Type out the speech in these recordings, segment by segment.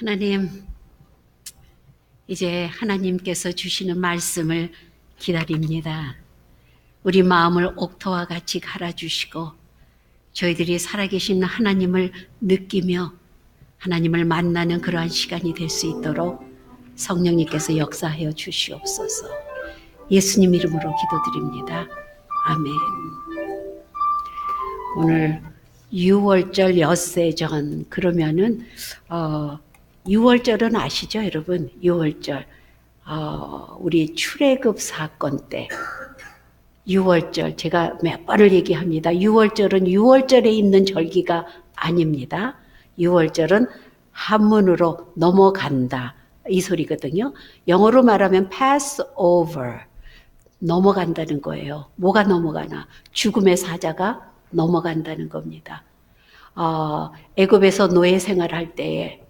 하나님, 이제 하나님께서 주시는 말씀을 기다립니다. 우리 마음을 옥토와 같이 갈아주시고 저희들이 살아계신 하나님을 느끼며 하나님을 만나는 그러한 시간이 될 수 있도록 성령님께서 역사하여 주시옵소서. 예수님 이름으로 기도드립니다. 아멘. 오늘 6월절 엿새전 그러면은 6월절은 아시죠, 여러분? 6월절 우리 출애굽 사건 때 6월절 제가 몇 번을 얘기합니다. 6월절은 6월절에 있는 절기가 아닙니다. 6월절은 한문으로 넘어간다 이 소리거든요. 영어로 말하면 pass over, 넘어간다는 거예요. 뭐가 넘어가나? 죽음의 사자가 넘어간다는 겁니다. 애굽에서 노예 생활할 때에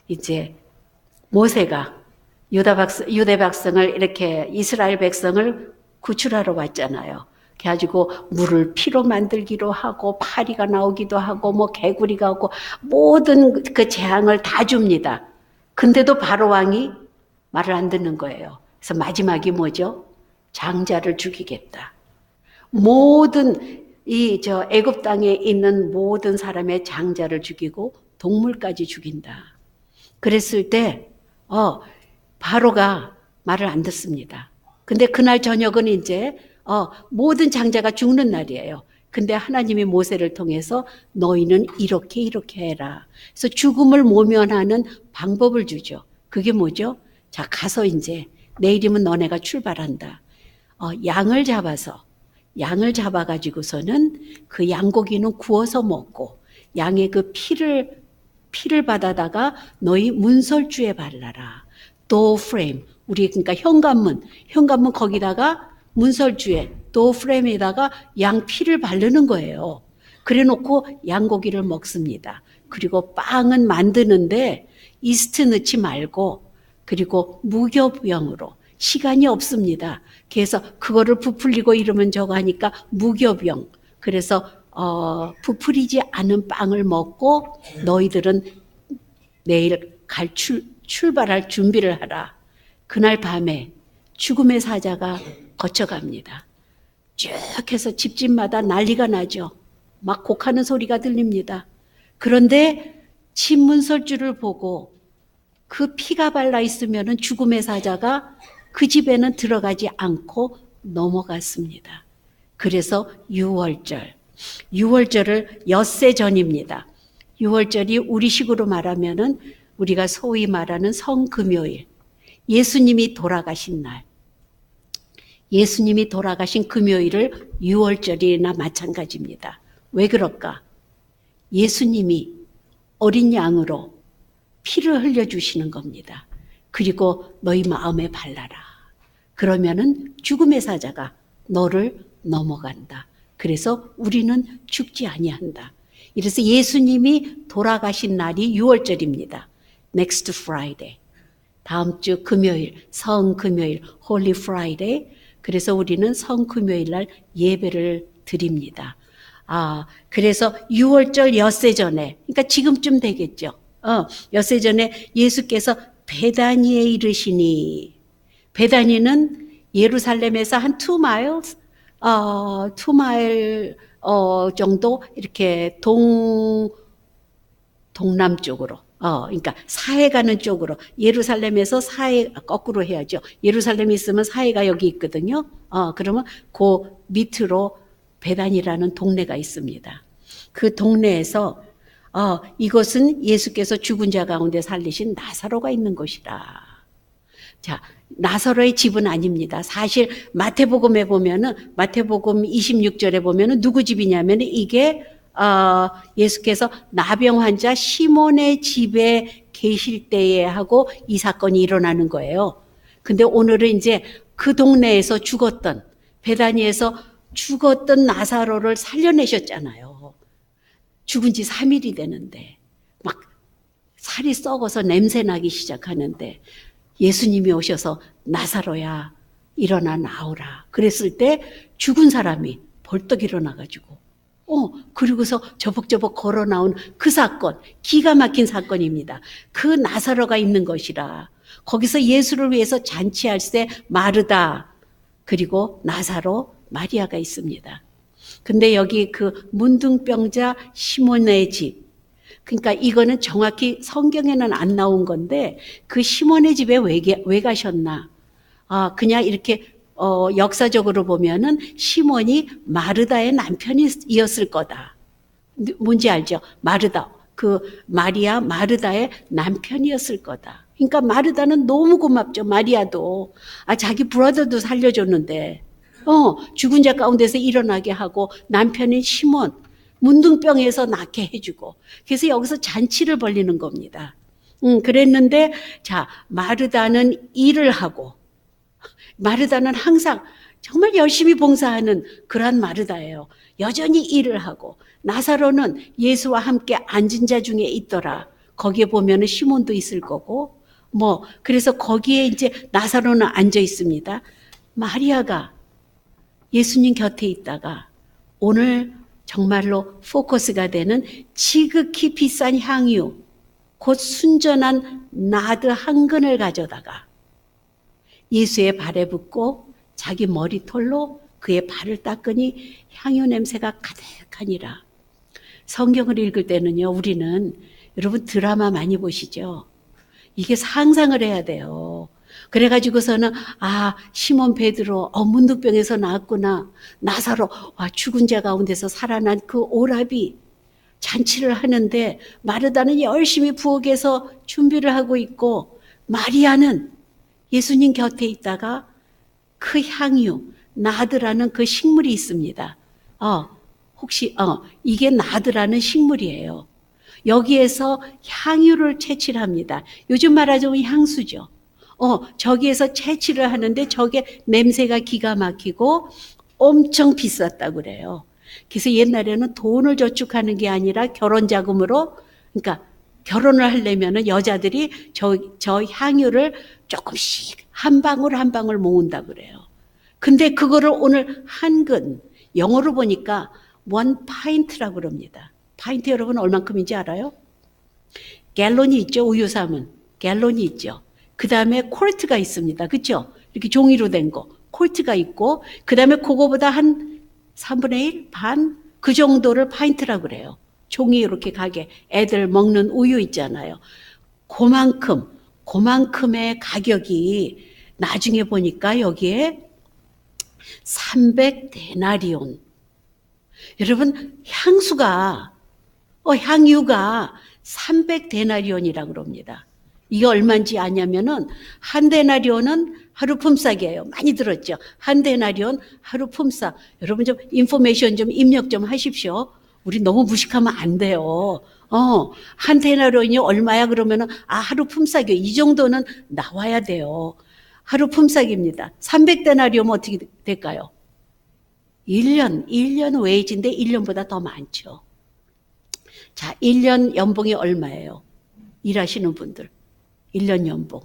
이제 모세가 유대 백성을 이렇게 이스라엘 백성을 구출하러 왔잖아요. 그래가지고 물을 피로 만들기로 하고 파리가 나오기도 하고 뭐 개구리가 오고 모든 그 재앙을 다 줍니다. 근데도 바로 왕이 말을 안 듣는 거예요. 그래서 마지막이 뭐죠? 장자를 죽이겠다. 모든 애굽 땅에 있는 모든 사람의 장자를 죽이고 동물까지 죽인다. 그랬을 때 바로가 말을 안 듣습니다. 근데 그날 저녁은 이제 모든 장자가 죽는 날이에요. 근데 하나님이 모세를 통해서 너희는 이렇게 해라. 그래서 죽음을 모면하는 방법을 주죠. 그게 뭐죠? 자, 가서 이제 내일이면 너네가 출발한다. 양을 잡아가지고서는 그 양고기는 구워서 먹고 양의 그 피를 받아다가 너희 문설주에 발라라. 도어 프레임, 우리 그러니까 현관문 거기다가 문설주에 도어 프레임에다가 양 피를 바르는 거예요. 그래놓고 양고기를 먹습니다. 그리고 빵은 만드는데 이스트 넣지 말고 그리고 무교병으로 시간이 없습니다. 그래서 그거를 부풀리고 이러면 저거 하니까 무교병. 그래서 부풀리지 않은 빵을 먹고 너희들은 내일 출발할 준비를 하라. 그날 밤에 죽음의 사자가 거쳐갑니다. 쭉 해서 집집마다 난리가 나죠. 막 곡하는 소리가 들립니다. 그런데 집문설주를 보고 그 피가 발라 있으면 죽음의 사자가 그 집에는 들어가지 않고 넘어갔습니다. 그래서 6월절을 엿새전입니다. 6월절이 우리식으로 말하면은 우리가 소위 말하는 성금요일, 예수님이 돌아가신 날, 예수님이 돌아가신 금요일을 6월절이나 마찬가지입니다. 왜 그럴까? 예수님이 어린 양으로 피를 흘려주시는 겁니다. 그리고 너희 마음에 발라라. 그러면은 죽음의 사자가 너를 넘어간다. 그래서 우리는 죽지 아니한다. 이래서 예수님이 돌아가신 날이 6월절입니다. Next Friday. 다음 주 금요일, 성금요일, Holy Friday. 그래서 우리는 성금요일 날 예배를 드립니다. 그래서 6월절 엿새전에, 그러니까 지금쯤 되겠죠. 엿새전에 예수께서 베다니에 이르시니, 베다니는 예루살렘에서 한 2 miles, 2 mile 정도 이렇게 동남쪽으로, 그러니까 사해 가는 쪽으로, 예루살렘에서 사해, 거꾸로 해야죠. 예루살렘에 있으면 사해가 여기 있거든요. 그러면 그 밑으로 베단이라는 동네가 있습니다. 그 동네에서 이것은 예수께서 죽은 자 가운데 살리신 나사로가 있는 곳이라. 자, 나사로의 집은 아닙니다. 사실 마태복음에 보면은, 마태복음 26절에 보면은 누구 집이냐면 이게 예수께서 나병 환자 시몬의 집에 계실 때에 하고 이 사건이 일어나는 거예요. 근데 오늘은 이제 그 동네에서 죽었던, 베다니에서 죽었던 나사로를 살려내셨잖아요. 죽은 지 3일이 되는데 막 살이 썩어서 냄새 나기 시작하는데 예수님이 오셔서 나사로야 일어나 나오라. 그랬을 때 죽은 사람이 벌떡 일어나가지고 그리고서 저벅저벅 걸어 나온 그 사건, 기가 막힌 사건입니다. 그 나사로가 있는 것이라. 거기서 예수를 위해서 잔치할 때 마르다, 그리고 나사로, 마리아가 있습니다. 근데 여기 그 문둥병자 시몬의 집, 그러니까 이거는 정확히 성경에는 안 나온 건데 그 시몬의 집에 왜 가셨나? 그냥 이렇게 역사적으로 보면은 시몬이 마르다의 남편이었을 거다. 뭔지 알죠? 마르다. 그 마리아 마르다의 남편이었을 거다. 그러니까 마르다는 너무 고맙죠. 마리아도. 자기 브라더도 살려줬는데, 죽은 자 가운데서 일어나게 하고 남편인 시몬, 문둥병에서 낫게 해주고. 그래서 여기서 잔치를 벌리는 겁니다. 그랬는데, 자, 마르다는 일을 하고, 마르다는 항상 정말 열심히 봉사하는 그러한 마르다예요. 여전히 일을 하고, 나사로는 예수와 함께 앉은 자 중에 있더라. 거기에 보면은 시몬도 있을 거고, 그래서 거기에 이제 나사로는 앉아 있습니다. 마리아가 예수님 곁에 있다가 오늘 정말로 포커스가 되는 지극히 비싼 향유, 곧 순전한 나드 한 근을 가져다가 예수의 발에 붓고 자기 머리털로 그의 발을 닦으니 향유 냄새가 가득하니라. 성경을 읽을 때는요, 우리는 여러분 드라마 많이 보시죠? 이게 상상을 해야 돼요. 그래가지고서는 시몬 베드로 문둥병에서 나왔구나. 나사로 죽은 자 가운데서 살아난 그 오라비 잔치를 하는데 마르다는 열심히 부엌에서 준비를 하고 있고 마리아는 예수님 곁에 있다가 그 향유 나드라는 그 식물이 있습니다. 혹시 이게 나드라는 식물이에요. 여기에서 향유를 채취를 합니다. 요즘 말하자면 향수죠. 저기에서 채취를 하는데 저게 냄새가 기가 막히고 엄청 비쌌다고 그래요. 그래서 옛날에는 돈을 저축하는 게 아니라 결혼 자금으로, 그러니까 결혼을 하려면은 여자들이 저 향유를 조금씩 한 방울 한 방울 모은다고 그래요. 근데 그거를 오늘 한근, 영어로 보니까 one pint라고 그럽니다. 파인트 여러분 얼만큼인지 알아요? 갤론이 있죠. 우유 사면 갤론이 있죠. 그 다음에 콜트가 있습니다. 그렇죠? 이렇게 종이로 된 거. 콜트가 있고 그 다음에 그거보다 한 3분의 1, 반? 그 정도를 파인트라고 그래요. 종이 이렇게 가게 애들 먹는 우유 있잖아요. 그만큼의 가격이 나중에 보니까 여기에 300데나리온. 여러분 향유가 300데나리온이라고 그럽니다. 이게 얼마인지 아냐면은 한 데나리온은 하루 품삯이에요. 많이 들었죠? 한 데나리온 하루 품삯. 여러분 좀 인포메이션 좀 입력 좀 하십시오. 우리 너무 무식하면 안 돼요. 한 데나리온이 얼마야 그러면은 하루 품삯이요. 이 정도는 나와야 돼요. 하루 품삯입니다. 300데나리온은 어떻게 될까요? 1년 웨이지인데 1년보다 더 많죠. 자, 1년 연봉이 얼마예요? 일하시는 분들. 1년 연봉.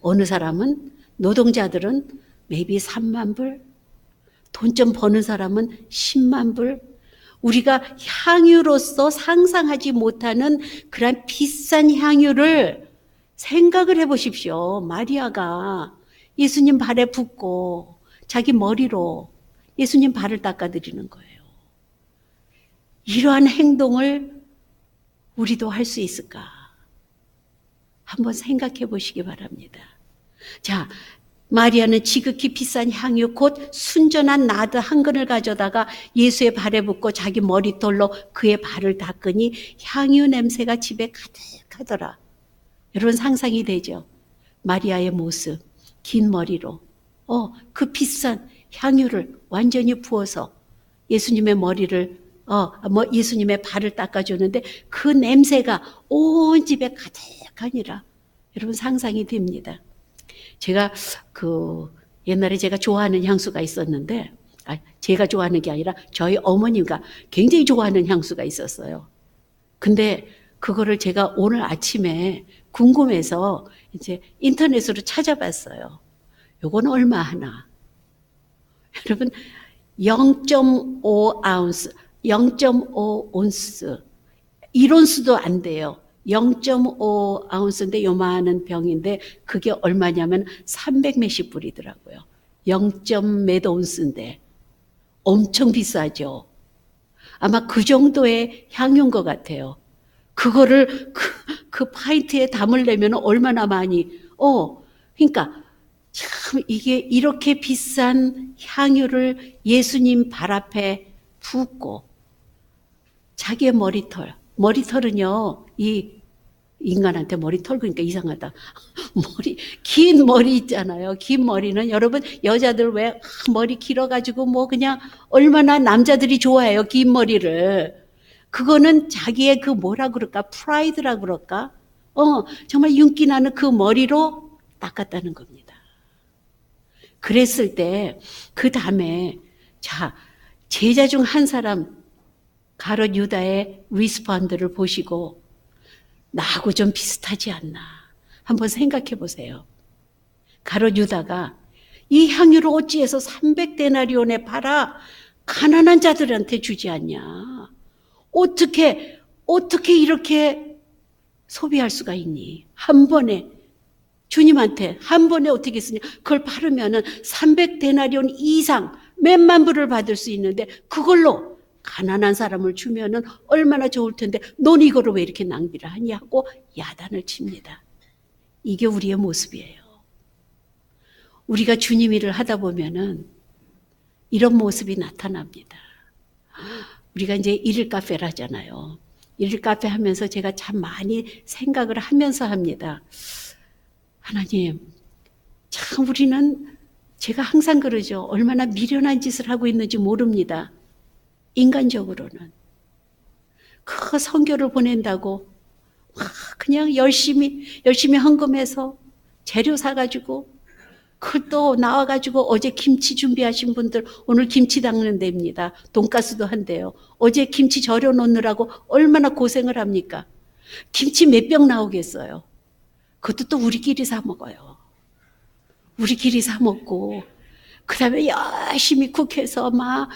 어느 사람은, 노동자들은 maybe 3만 불, 돈 좀 버는 사람은 10만 불. 우리가 향유로서 상상하지 못하는 그런 비싼 향유를 생각을 해보십시오. 마리아가 예수님 발에 붓고 자기 머리로 예수님 발을 닦아드리는 거예요. 이러한 행동을 우리도 할 수 있을까? 한번 생각해 보시기 바랍니다. 자, 마리아는 지극히 비싼 향유 곧 순전한 나드 한 근을 가져다가 예수의 발에 붓고 자기 머리털로 그의 발을 닦으니 향유 냄새가 집에 가득하더라. 여러분 상상이 되죠? 마리아의 모습, 긴 머리로 그 비싼 향유를 완전히 부어서 예수님의 머리를 예수님의 발을 닦아주는데 그 냄새가 온 집에 가득하니라. 여러분 상상이 됩니다. 제가 옛날에 제가 좋아하는 향수가 있었는데, 제가 좋아하는 게 아니라 저희 어머니가 굉장히 좋아하는 향수가 있었어요. 근데 그거를 제가 오늘 아침에 궁금해서 이제 인터넷으로 찾아봤어요. 요건 얼마 하나? 여러분 0.5아운스 0.5 온스, 1온스도 안 돼요. 0.5 아운스인데 요만한 병인데 그게 얼마냐면 300 몇십 불이더라고요. 0. 몇 온스인데 엄청 비싸죠. 아마 그 정도의 향유인 것 같아요. 그거를 그 파인트에 담으려면 얼마나 많이, 그러니까 참 이게 이렇게 비싼 향유를 예수님 발 앞에 붓고 자기의 머리털은요, 이 인간한테 머리털 그러니까 이상하다. 긴 머리 있잖아요. 긴 머리는 여러분 여자들 왜 머리 길어가지고 뭐 그냥 얼마나 남자들이 좋아해요. 긴 머리를. 그거는 자기의 그 뭐라 그럴까? 프라이드라 그럴까? 정말 윤기 나는 그 머리로 닦았다는 겁니다. 그랬을 때 그 다음에 자 제자 중 한 사람 가롯 유다의 리스폰드를 보시고 나하고 좀 비슷하지 않나 한번 생각해 보세요. 가롯 유다가 이 향유를 어찌해서 300데나리온에 팔아 가난한 자들한테 주지 않냐. 어떻게 이렇게 소비할 수가 있니? 한 번에 주님한테 한 번에 어떻게 쓰냐. 그걸 팔으면은 300데나리온 이상 몇만 불을 받을 수 있는데 그걸로 가난한 사람을 주면은 얼마나 좋을 텐데 넌 이거를 왜 이렇게 낭비를 하니 하고 야단을 칩니다. 이게 우리의 모습이에요. 우리가 주님 일을 하다 보면은 이런 모습이 나타납니다. 우리가 이제 일일 카페를 하잖아요. 일일 카페 하면서 제가 참 많이 생각을 하면서 합니다. 하나님, 참 우리는 제가 항상 그러죠. 얼마나 미련한 짓을 하고 있는지 모릅니다. 인간적으로는. 그 선교를 보낸다고 그냥 열심히 헌금해서 재료 사가지고 그걸 또 나와가지고 어제 김치 준비하신 분들 오늘 김치 담는 데입니다. 돈가스도 한대요. 어제 김치 절여 놓느라고 얼마나 고생을 합니까? 김치 몇 병 나오겠어요. 그것도 또 우리끼리 사 먹어요. 우리끼리 사 먹고 그 다음에 열심히 쿡해서 막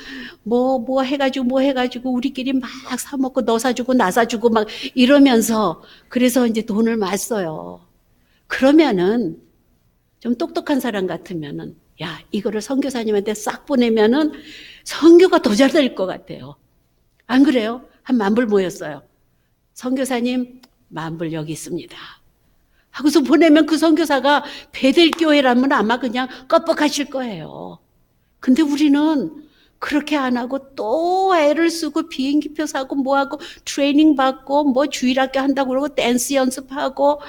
뭐 해가지고 우리끼리 막 사 먹고 너 사주고 나 사주고 막 이러면서 그래서 이제 돈을 많이 써요. 그러면은 좀 똑똑한 사람 같으면은 야 이거를 선교사님한테 싹 보내면은 선교가 더 잘 될 것 같아요. 안 그래요? 한 10,000불 모였어요. 선교사님 10,000불 여기 있습니다. 하고서 보내면 그 선교사가 베델교회라면 아마 그냥 껌뻑하실 거예요. 근데 우리는 그렇게 안 하고 또 애를 쓰고 비행기표 사고 뭐하고 트레이닝 받고 뭐 주일학교 한다고 그러고 댄스 연습하고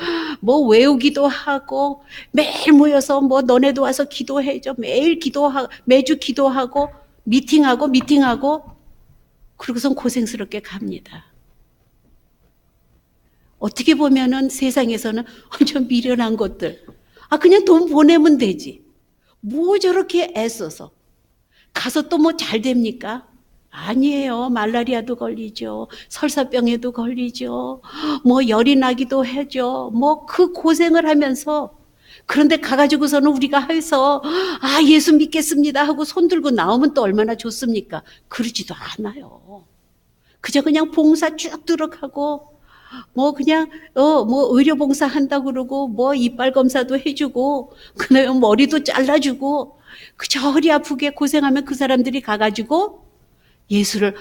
뭐 외우기도 하고 매일 모여서 뭐 너네도 와서 기도해줘. 매일 기도하고 매주 기도하고 미팅하고 그러고선 고생스럽게 갑니다. 어떻게 보면은 세상에서는 좀 미련한 것들. 그냥 돈 보내면 되지. 뭐 저렇게 애써서. 가서 또 뭐 잘 됩니까? 아니에요. 말라리아도 걸리죠. 설사병에도 걸리죠. 뭐 열이 나기도 하죠. 뭐 그 고생을 하면서 그런데 가가지고서는 우리가 해서 예수 믿겠습니다 하고 손 들고 나오면 또 얼마나 좋습니까? 그러지도 않아요. 그냥 봉사 쭉 들어가고 뭐 그냥 뭐 의료 봉사 한다고 그러고 뭐 이빨 검사도 해주고 그다음에 머리도 잘라주고 그저 허리 아프게 고생하면 그 사람들이 가가지고 예수를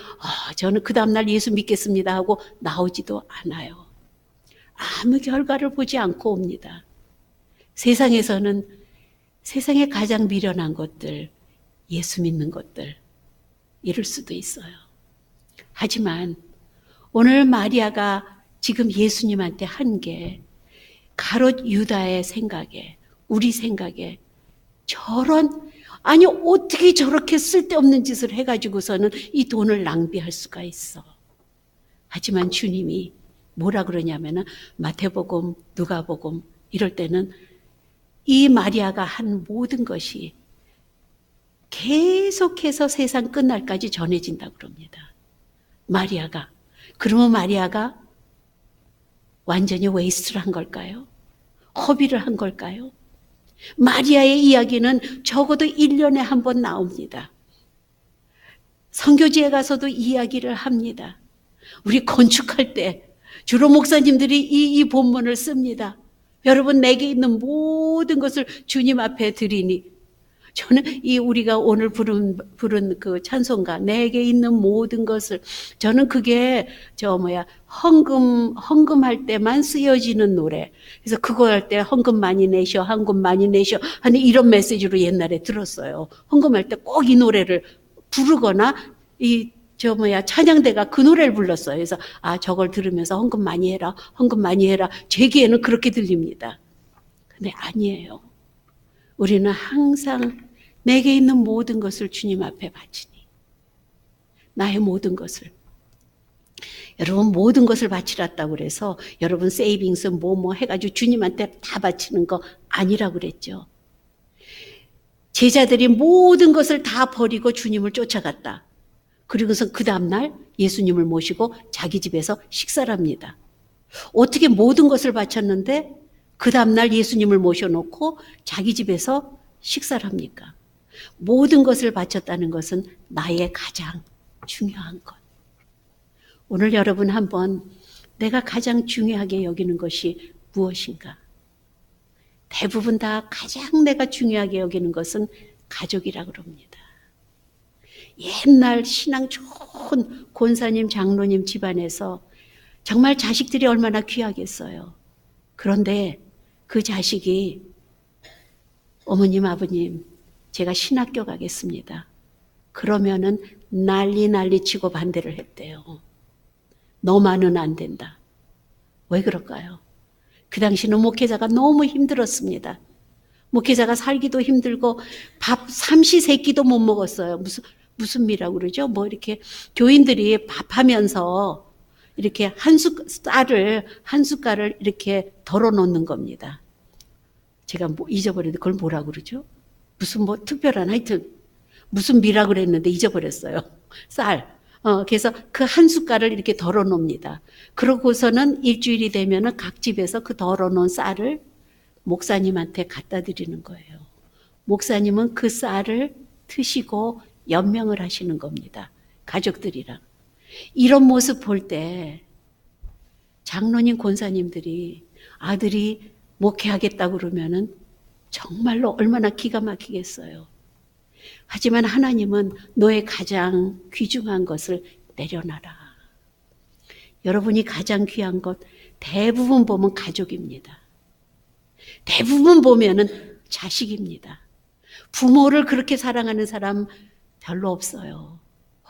저는 그 다음날 예수 믿겠습니다 하고 나오지도 않아요. 아무 결과를 보지 않고 옵니다. 세상에서는 세상에 가장 미련한 것들, 예수 믿는 것들 이럴 수도 있어요. 하지만 오늘 마리아가 지금 예수님한테 한 게 가롯 유다의 생각에 우리 생각에 어떻게 저렇게 쓸데없는 짓을 해가지고서는 이 돈을 낭비할 수가 있어. 하지만 주님이 뭐라 그러냐면은 마태복음, 누가복음 이럴 때는 이 마리아가 한 모든 것이 계속해서 세상 끝날까지 전해진다 그럽니다. 그러면 마리아가 완전히 웨이스트를 한 걸까요? 허비를 한 걸까요? 마리아의 이야기는 적어도 1년에 한 번 나옵니다. 선교지에 가서도 이야기를 합니다. 우리 건축할 때 주로 목사님들이 이 본문을 씁니다. 여러분, 내게 있는 모든 것을 주님 앞에 드리니. 저는 우리가 오늘 부른 그 찬송가, 내게 있는 모든 것을, 저는 그게 헌금할 때만 쓰여지는 노래. 그래서 그거 할 때 헌금 많이 내셔, 헌금 많이 내셔 하는 이런 메시지로 옛날에 들었어요. 헌금할 때 꼭 이 노래를 부르거나 찬양대가 그 노래를 불렀어요. 그래서 저걸 들으면서 헌금 많이 해라, 헌금 많이 해라. 제 귀에는 그렇게 들립니다. 근데 아니에요. 우리는 항상 내게 있는 모든 것을 주님 앞에 바치니, 나의 모든 것을. 여러분, 모든 것을 바치랐다고 그래서 여러분 세이빙스 뭐 해가지고 주님한테 다 바치는 거 아니라고 그랬죠. 제자들이 모든 것을 다 버리고 주님을 쫓아갔다. 그리고서 그 다음날 예수님을 모시고 자기 집에서 식사를 합니다. 어떻게 모든 것을 바쳤는데 그 다음날 예수님을 모셔놓고 자기 집에서 식사를 합니까? 모든 것을 바쳤다는 것은 나의 가장 중요한 것. 오늘 여러분 한번 내가 가장 중요하게 여기는 것이 무엇인가? 대부분 다 가장 내가 중요하게 여기는 것은 가족이라고 그럽니다. 옛날 신앙 좋은 권사님, 장로님 집안에서 정말 자식들이 얼마나 귀하겠어요. 그런데 그 자식이 어머님, 아버님, 제가 신학교 가겠습니다. 그러면은 난리 치고 반대를 했대요. 너만은 안 된다. 왜 그럴까요? 그 당시는 목회자가 너무 힘들었습니다. 목회자가 살기도 힘들고 밥 삼시세끼도 못 먹었어요. 무슨 미라고 그러죠? 이렇게 교인들이 밥하면서 이렇게 쌀을 한 숟갈을 이렇게 덜어 놓는 겁니다. 제가 잊어버렸는데 그걸 뭐라고 그러죠? 무슨 특별한, 하여튼 무슨 미라고 그랬는데 잊어버렸어요. 쌀. 그래서 그 한 숟갈을 이렇게 덜어 놓습니다. 그러고서는 일주일이 되면은 각 집에서 그 덜어 놓은 쌀을 목사님한테 갖다 드리는 거예요. 목사님은 그 쌀을 드시고 연명을 하시는 겁니다. 가족들이랑. 이런 모습 볼 때 장로님, 권사님들이 아들이 목회하겠다고 그러면은 정말로 얼마나 기가 막히겠어요. 하지만 하나님은 너의 가장 귀중한 것을 내려놔라. 여러분이 가장 귀한 것 대부분 보면 가족입니다. 대부분 보면은 자식입니다. 부모를 그렇게 사랑하는 사람 별로 없어요.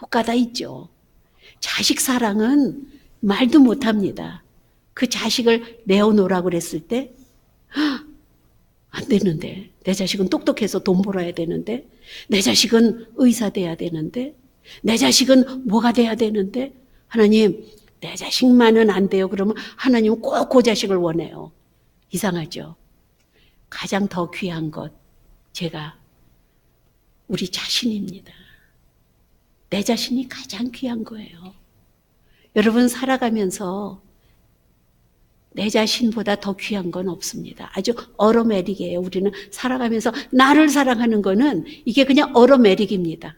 혹가다 있죠. 자식 사랑은 말도 못합니다. 그 자식을 내어놓으라고 그랬을 때 안 되는데, 내 자식은 똑똑해서 돈 벌어야 되는데, 내 자식은 의사 돼야 되는데, 내 자식은 뭐가 돼야 되는데, 하나님, 내 자식만은 안 돼요. 그러면 하나님은 꼭 그 자식을 원해요. 이상하죠? 가장 더 귀한 것, 제가 우리 자신입니다. 내 자신이 가장 귀한 거예요. 여러분 살아가면서 내 자신보다 더 귀한 건 없습니다. 아주 어로매릭이에요. 우리는 살아가면서 나를 사랑하는 거는 이게 그냥 어로매릭입니다.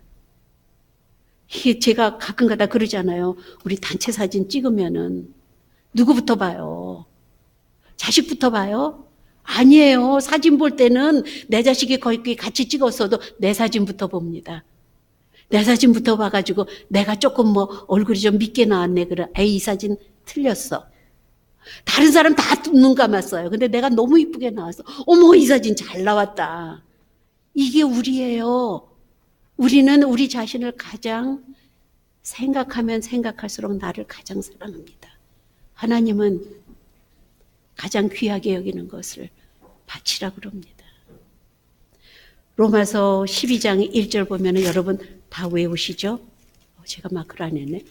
이게 제가 가끔가다 그러잖아요. 우리 단체 사진 찍으면은 누구부터 봐요? 자식부터 봐요? 아니에요. 사진 볼 때는 내 자식이 거기 같이 찍었어도 내 사진부터 봅니다. 내 사진부터 봐가지고 내가 조금 얼굴이 좀 밉게 나왔네. 그래. 에이, 이 사진 틀렸어. 다른 사람 다 눈 감았어요. 근데 내가 너무 이쁘게 나왔어. 어머, 이 사진 잘 나왔다. 이게 우리예요. 우리는 우리 자신을 가장 생각하면 생각할수록 나를 가장 사랑합니다. 하나님은 가장 귀하게 여기는 것을 바치라고 그럽니다. 로마서 12장 1절 보면 여러분 다 외우시죠? 제가 마크를 안 했네.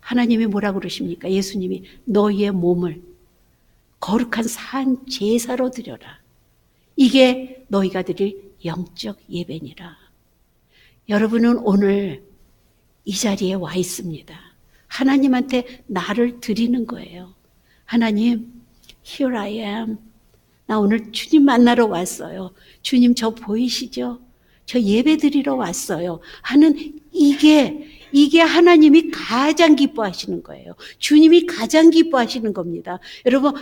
하나님이 뭐라고 그러십니까? 예수님이 너희의 몸을 거룩한 산 제사로 드려라. 이게 너희가 드릴 영적 예배니라. 여러분은 오늘 이 자리에 와 있습니다. 하나님한테 나를 드리는 거예요. 하나님, here I am. 나 오늘 주님 만나러 왔어요. 주님 저 보이시죠? 저 예배 드리러 왔어요. 하는 이게 하나님이 가장 기뻐하시는 거예요. 주님이 가장 기뻐하시는 겁니다. 여러분,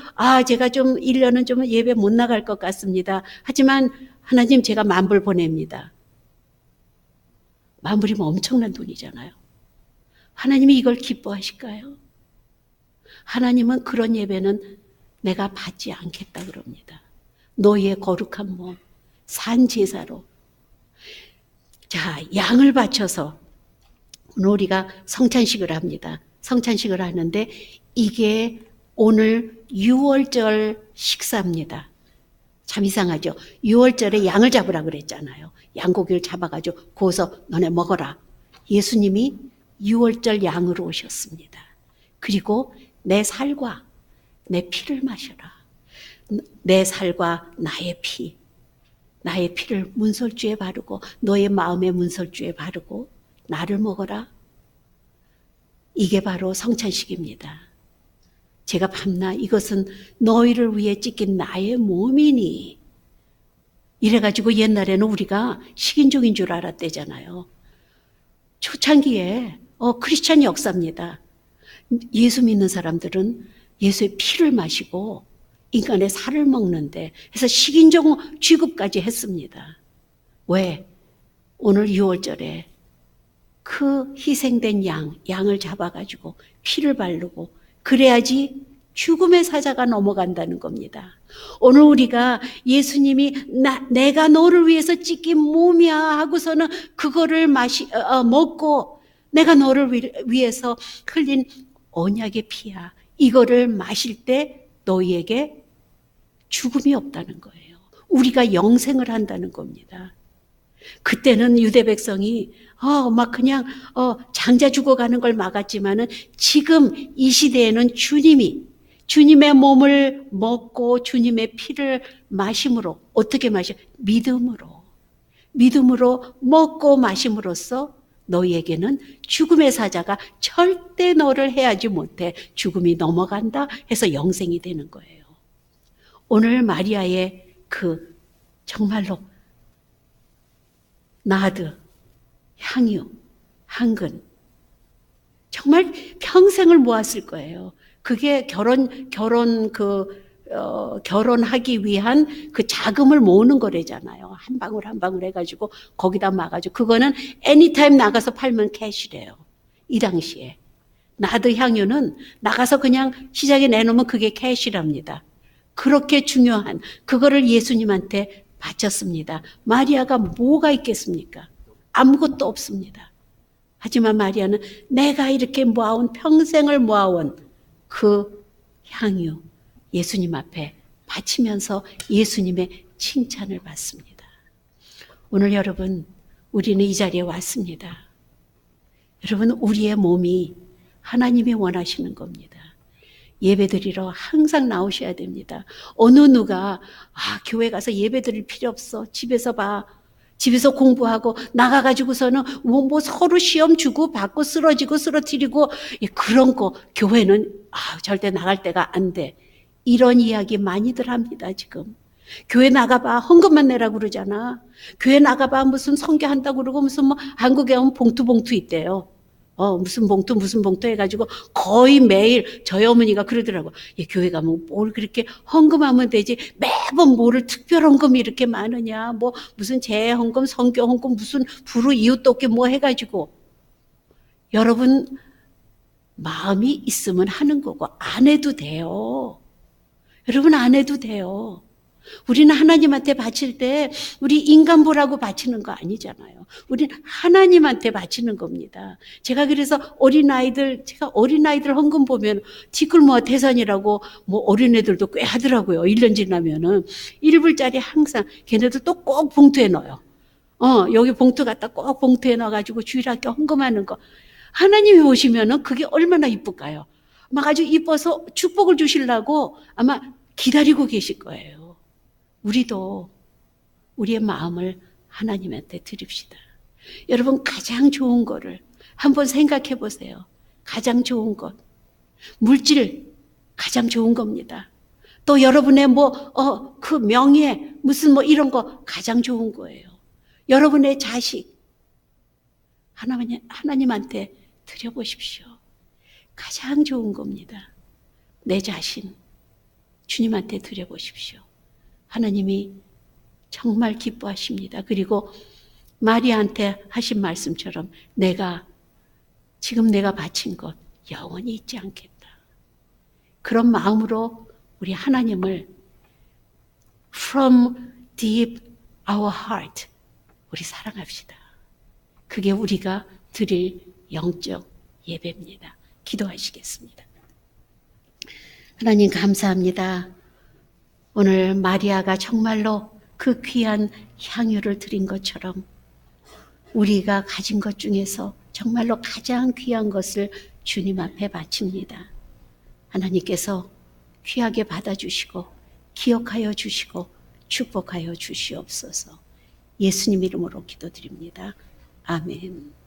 제가 좀 1년은 좀 예배 못 나갈 것 같습니다. 하지만 하나님 제가 만불 보냅니다. 만불이면 엄청난 돈이잖아요. 하나님이 이걸 기뻐하실까요? 하나님은 그런 예배는 내가 받지 않겠다 그럽니다. 너희의 거룩한 몸, 산 제사로. 자, 양을 바쳐서 오늘 우리가 성찬식을 합니다. 성찬식을 하는데 이게 오늘 6월절 식사입니다. 참 이상하죠. 6월절에 양을 잡으라 그랬잖아요. 양고기를 잡아가지고 구워서 너네 먹어라. 예수님이 6월절 양으로 오셨습니다. 그리고 내 살과 내 피를 마셔라. 내 살과 나의 피를 문설주에 바르고 너의 마음의 문설주에 바르고 나를 먹어라. 이게 바로 성찬식입니다. 제가 밤낮 이것은 너희를 위해 찢긴 나의 몸이니. 이래가지고 옛날에는 우리가 식인종인 줄 알았대잖아요. 초창기에 크리스찬 역사입니다. 예수 믿는 사람들은 예수의 피를 마시고 인간의 살을 먹는데 해서 식인종 취급까지 했습니다. 왜? 오늘 6월절에 그 희생된 양을 잡아가지고 피를 바르고 그래야지 죽음의 사자가 넘어간다는 겁니다. 오늘 우리가 예수님이 내가 너를 위해서 찢긴 몸이야 하고서는 그거를 먹고 내가 너를 위해서 흘린 언약의 피야. 이거를 마실 때 너희에게 죽음이 없다는 거예요. 우리가 영생을 한다는 겁니다. 그때는 유대 백성이 막 그냥 장자 죽어가는 걸 막았지만은 지금 이 시대에는 주님의 몸을 먹고 주님의 피를 마심으로 어떻게 마셔? 믿음으로 먹고 마심으로써 너희에게는 죽음의 사자가 절대 너를 해하지 못해 죽음이 넘어간다 해서 영생이 되는 거예요. 오늘 마리아의 그 정말로 나드, 향유, 한근 정말 평생을 모았을 거예요. 그게 결혼하기 위한 그 자금을 모으는 거래잖아요. 한 방울 한 방울 해가지고 거기다 막아가지고 그거는 애니타임 나가서 팔면 캐시래요. 이 당시에 나드 향유는 나가서 그냥 시장에 내놓으면 그게 캐시랍니다. 그렇게 중요한 그거를 예수님한테 바쳤습니다. 마리아가 뭐가 있겠습니까? 아무것도 없습니다. 하지만 마리아는 내가 이렇게 평생을 모아온 그 향유 예수님 앞에 바치면서 예수님의 칭찬을 받습니다. 오늘 여러분 우리는 이 자리에 왔습니다. 여러분 우리의 몸이 하나님이 원하시는 겁니다. 예배드리러 항상 나오셔야 됩니다. 어느 누가 교회 가서 예배드릴 필요 없어. 집에서 봐. 집에서 공부하고 나가가지고서는 뭐 서로 시험 주고 받고 쓰러지고 쓰러뜨리고 그런 거 교회는 절대 나갈 때가 안 돼. 이런 이야기 많이들 합니다 지금. 교회 나가봐 헌금만 내라고 그러잖아. 교회 나가봐 무슨 선교한다고 그러고 무슨 한국에 오면 봉투 있대요. 무슨 봉투 해가지고 거의 매일 저희 어머니가 그러더라고. 교회 가면 뭘 그렇게 헌금하면 되지. 매번 뭐를 특별 헌금이 이렇게 많으냐. 무슨 재헌금, 선교 헌금, 무슨 부르 이웃 돕기 해가지고. 여러분, 마음이 있으면 하는 거고, 안 해도 돼요. 여러분, 안 해도 돼요. 우리는 하나님한테 바칠 때 우리 인간 보라고 바치는 거 아니잖아요. 우리는 하나님한테 바치는 겁니다. 제가 그래서 제가 어린아이들 헌금 보면 티끌모아 태산이라고 어린애들도 꽤 하더라고요. 1년 지나면은 1불짜리 항상 걔네들 또 꼭 봉투에 넣어요. 여기 봉투 갖다 꼭 봉투에 넣어가지고 주일학교 헌금하는 거. 하나님이 보시면은 그게 얼마나 이쁠까요? 막 아주 이뻐서 축복을 주시려고 아마 기다리고 계실 거예요. 우리도 우리의 마음을 하나님한테 드립시다. 여러분 가장 좋은 거를 한번 생각해 보세요. 가장 좋은 것. 물질 가장 좋은 겁니다. 또 여러분의 그 명예 무슨 이런 거 가장 좋은 거예요. 여러분의 자식 하나님한테 드려보십시오. 가장 좋은 겁니다. 내 자신 주님한테 드려보십시오. 하나님이 정말 기뻐하십니다. 그리고 마리아한테 하신 말씀처럼 지금 내가 바친 것 영원히 잊지 않겠다. 그런 마음으로 우리 하나님을 from deep our heart 우리 사랑합시다. 그게 우리가 드릴 영적 예배입니다. 기도하시겠습니다. 하나님 감사합니다. 오늘 마리아가 정말로 그 귀한 향유를 드린 것처럼 우리가 가진 것 중에서 정말로 가장 귀한 것을 주님 앞에 바칩니다. 하나님께서 귀하게 받아주시고 기억하여 주시고 축복하여 주시옵소서. 예수님 이름으로 기도드립니다. 아멘.